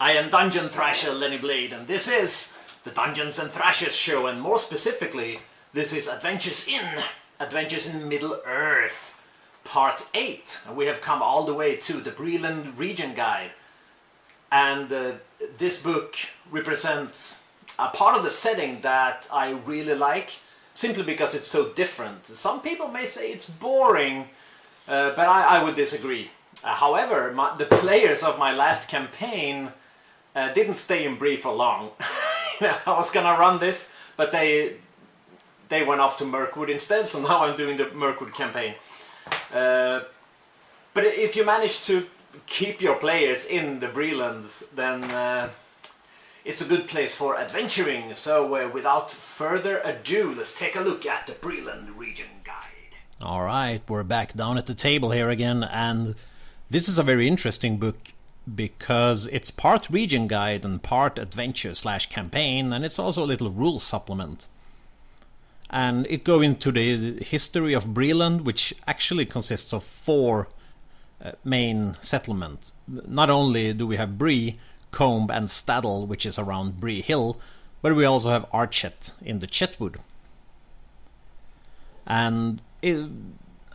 I am Dungeon Thrasher Lenny Blade, and this is the Dungeons and Thrashers show, and more specifically, this is Adventures in Middle-earth, Part 8. And we have come all the way to the Bree-Land region guide. And this book represents a part of the setting that I really like, simply because it's so different. Some people may say it's boring, but I would disagree. However, the players of my last campaign didn't stay in Bree for long. I was gonna run this, but they went off to Mirkwood instead, so now I'm doing the Mirkwood campaign. But if you manage to keep your players in the Bree-Land, then it's a good place for adventuring. So without further ado, let's take a look at the Bree-Land region guide. Alright, we're back down at the table here again, and this is a very interesting book because it's part region guide and part adventure/campaign, and it's also a little rule supplement. And it goes into the history of Bree-Land, which actually consists of 4 main settlements. Not only do we have Bree, Combe and Staddle, which is around Bree Hill, but we also have Archet in the Chetwood. And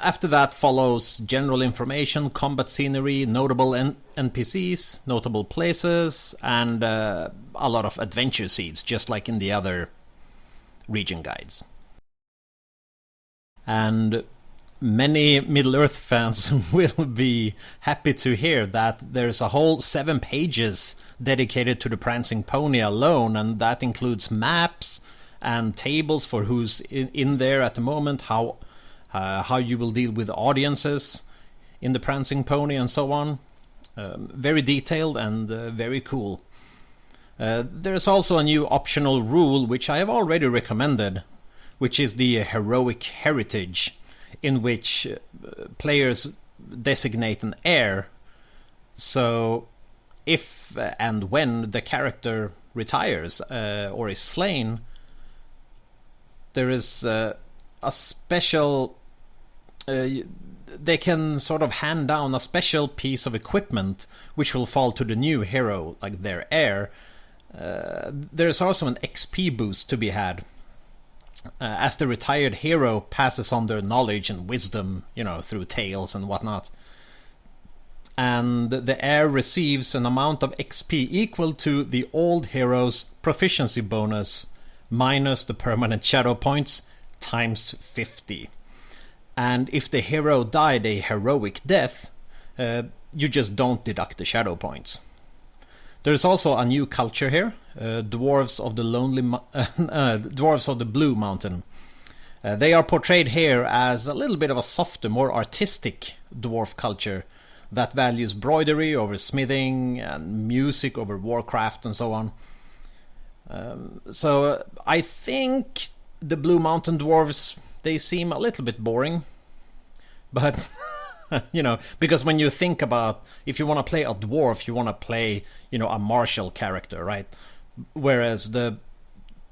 after that follows general information, combat scenery, notable NPCs, notable places, and a lot of adventure seeds, just like in the other region guides. And many Middle-earth fans will be happy to hear that there's a whole 7 pages dedicated to the Prancing Pony alone, and that includes maps and tables for who's in there at the moment, how you will deal with audiences in the Prancing Pony and so on. Very detailed and very cool. There's also a new optional rule which I have already recommended, which is the Heroic Heritage, in which players designate an heir. So if and when the character retires or is slain, there is a special... they can sort of hand down a special piece of equipment which will fall to the new hero, like their heir. There's also an XP boost to be had as the retired hero passes on their knowledge and wisdom, through tales and whatnot. And the heir receives an amount of XP equal to the old hero's proficiency bonus minus the permanent shadow points times 50. And if the hero died a heroic death, you just don't deduct the shadow points. There's also a new culture here, dwarves of the Blue Mountain. They are portrayed here as a little bit of a softer, more artistic dwarf culture that values broidery over smithing and music over warcraft and so on. So I think the Blue Mountain dwarves, they seem a little bit boring, but because when you think about, if you want to play a dwarf, you want to play, a martial character, right? Whereas the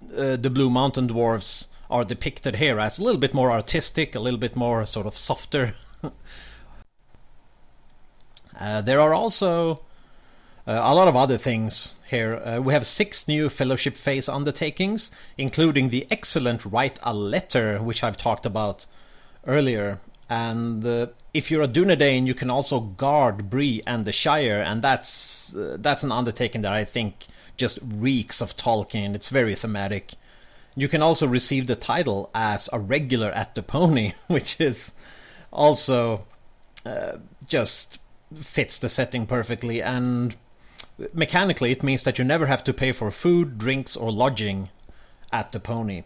Blue Mountain dwarves are depicted here as a little bit more artistic, a little bit more sort of softer. There are also a lot of other things here. We have 6 new Fellowship Phase undertakings, including the excellent Write a Letter, which I've talked about earlier. And if you're a Dunedain, you can also guard Bree and the Shire, and that's an undertaking that I think just reeks of Tolkien. It's very thematic. You can also receive the title as a regular at the Pony, which is also just fits the setting perfectly, and mechanically it means that you never have to pay for food, drinks or lodging at the Pony.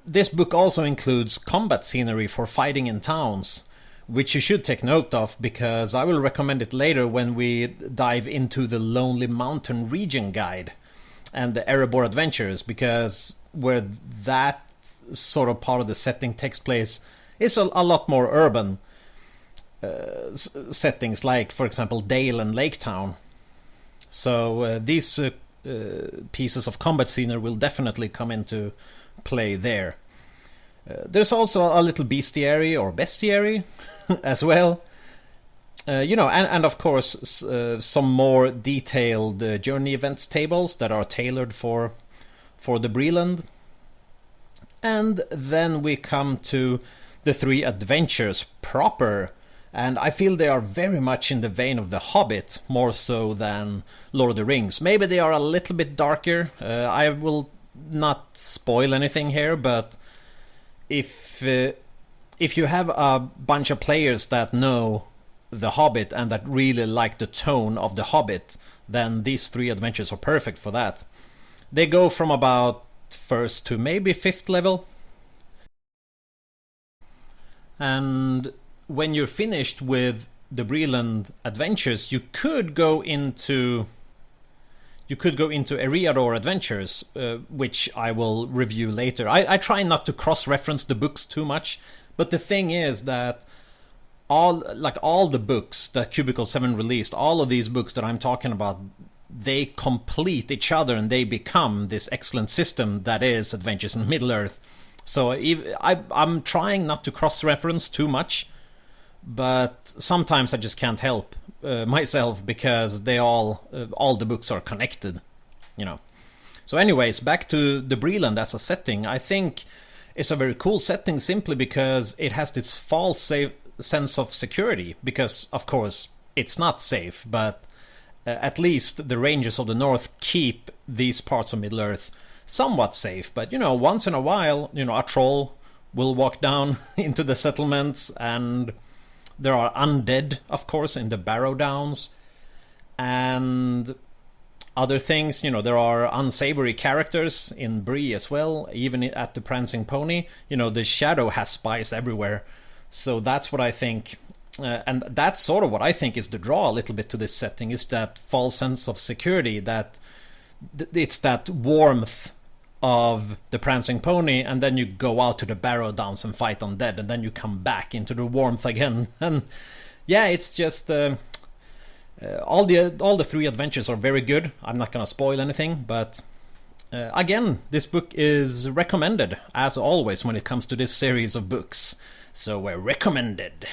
This book also includes combat scenery for fighting in towns, which you should take note of, because I will recommend it later when we dive into the Lonely Mountain region guide and the Erebor Adventures, because where that sort of part of the setting takes place is a lot more urban settings, like for example Dale and Lake Town. So these pieces of combat scenery will definitely come into play there. There's also a little bestiary or bestiary as well, and of course some more detailed journey events tables that are tailored for the Bree-Land. And then we come to the 3 adventures proper, and I feel they are very much in the vein of The Hobbit, more so than Lord of the Rings. Maybe they are a little bit darker. I will not spoil anything here, but if you have a bunch of players that know The Hobbit and that really like the tone of The Hobbit, then these 3 adventures are perfect for that. They go from about 1st to maybe 5th level. And when you're finished with the Bree-Land adventures, you could go into Eriador Adventures, which I will review later. I try not to cross-reference the books too much, but the thing is that all the books that Cubicle 7 released, all of these books that I'm talking about, they complete each other and they become this excellent system that is Adventures in Middle-earth. So I'm trying not to cross-reference too much, but sometimes I just can't help myself, because they all the books are connected, So anyways, back to the Bree-Land as a setting. I think it's a very cool setting simply because it has this false sense of security, because of course it's not safe, but at least the Rangers of the North keep these parts of Middle-earth somewhat safe. But once in a while, a troll will walk down into the settlements, and there are undead, of course, in the Barrow Downs, and other things. There are unsavory characters in Bree as well, even at the Prancing Pony. The Shadow has spies everywhere. So that's what I think, and that's sort of what I think is the draw a little bit to this setting, is that false sense of security, that it's that warmth of the Prancing Pony, and then you go out to the Barrow Downs and fight undead, and then you come back into the warmth again. And yeah, it's just all the 3 adventures are very good. I'm not gonna spoil anything, but again, this book is recommended as always when it comes to this series of books. So we're recommended.